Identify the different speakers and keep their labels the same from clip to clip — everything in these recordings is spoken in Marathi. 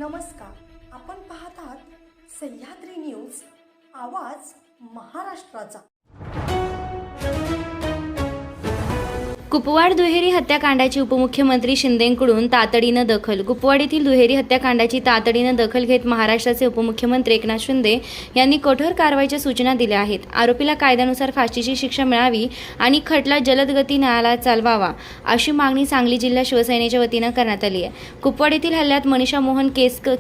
Speaker 1: नमस्कार, आपण पाहत आहात सह्याद्री न्यूज, आवाज महाराष्ट्राचा।
Speaker 2: कुपवाड दुहेरी हत्याकांडाची उपमुख्यमंत्री शिंदेंकडून तातडीनं दखल। कुपवाड येथील दुहेरी हत्याकांडाची तातडीनं दखल घेत महाराष्ट्राचे उपमुख्यमंत्री एकनाथ शिंदे यांनी कठोर कारवाईच्या सूचना दिल्या आहेत। आरोपीला कायद्यानुसार फाशीची शिक्षा मिळावी आणि खटला जलद गती न्यायालयात चालवावा अशी मागणी सांगली जिल्हा शिवसेनेच्या वतीनं करण्यात आली आहे। कुपवाड येथील हल्ल्यात मनीषा मोहन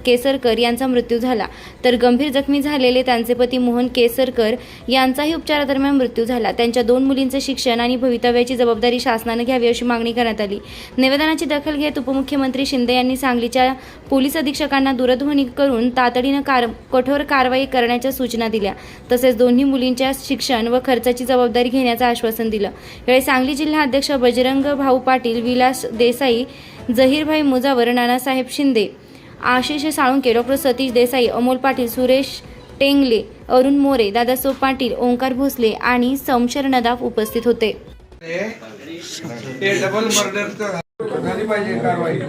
Speaker 2: केसरकर यांचा मृत्यू झाला, तर गंभीर जखमी झालेले त्यांचे पती मोहन केसरकर यांचाही उपचारादरम्यान मृत्यू झाला। त्यांच्या 2 मुलींचे शिक्षण आणि भवितव्याची जबाबदारी शासनाने घ्यावी अशी मागणी करण्यात आली। निवेदनाची दखल घेत उपमुख्यमंत्री शिंदे यांनी सांगलीच्या पोलीस अधीक्षकांना दूरध्वनी करून तातडीनं कठोर कारवाई करण्याच्या सूचना दिल्या। तसेच दोन्ही मुलींच्या शिक्षण व खर्चाची जबाबदारी घेण्याचं आश्वासन दिलं। यावेळी सांगली जिल्हा अध्यक्ष बजरंग भाऊ पाटील, विलास देसाई, जहीरभाई मुजावर, नानासाहेब शिंदे, आशिष साळुंके, डॉक्टर सतीश देसाई, अमोल पाटील, सुरेश टेंगले, अरुण मोरे, दादासाहेब पाटील, ओंकार भोसले आणि समशर नदाफ उपस्थित होते।
Speaker 3: डबल मर्डर झाली पाहिजे कारवाई।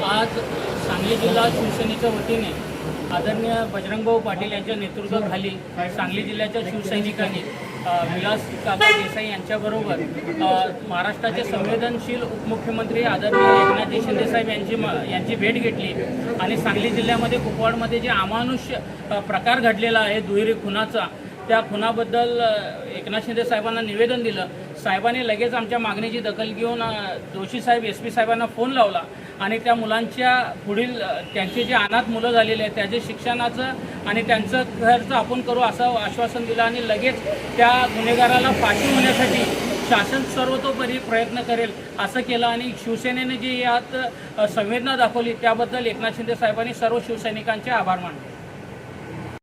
Speaker 4: आज सांगली जिल्हा शिवसेनेच्या वतीने आदरणीय बजरंगभाऊ पाटील यांच्या नेतृत्वाखाली सांगली जिल्ह्याच्या शिवसैनिकांनी विलास काका देसाई यांच्याबरोबर महाराष्ट्राचे संवेदनशील उपमुख्यमंत्री आदरणीय एकनाथजी शिंदेसाहेब यांची भेट घेतली आणि सांगली जिल्ह्यामध्ये कुपवाडमध्ये जे अमानुष्य प्रकार घडलेला आहे दुहेरी खुनाचा, त्या खुनाबद्दल एकनाथ शिंदे साहेबांना निवेदन दिलं। साहेबांनी लगेच आमच्या मागणीची दखल घेऊन जोशी साहेब SP साहेबांना फोन लावला आणि त्या मुलांच्या पुढील त्यांचे जे अनाथ मुलं झालेले आहेत त्याचे शिक्षणाचं आणि त्यांचं खर्च आपण करू असं आश्वासन दिलं आणि लगेच त्या गुन्हेगाराला फाशी होण्यासाठी शासन सर्वतोपरी प्रयत्न करेल असं केलं आणि शिवसेनेने जी यात संवेदना दाखवली त्याबद्दल एकनाथ शिंदे साहेबांनी सर्व शिवसैनिकांचे आभार मानले।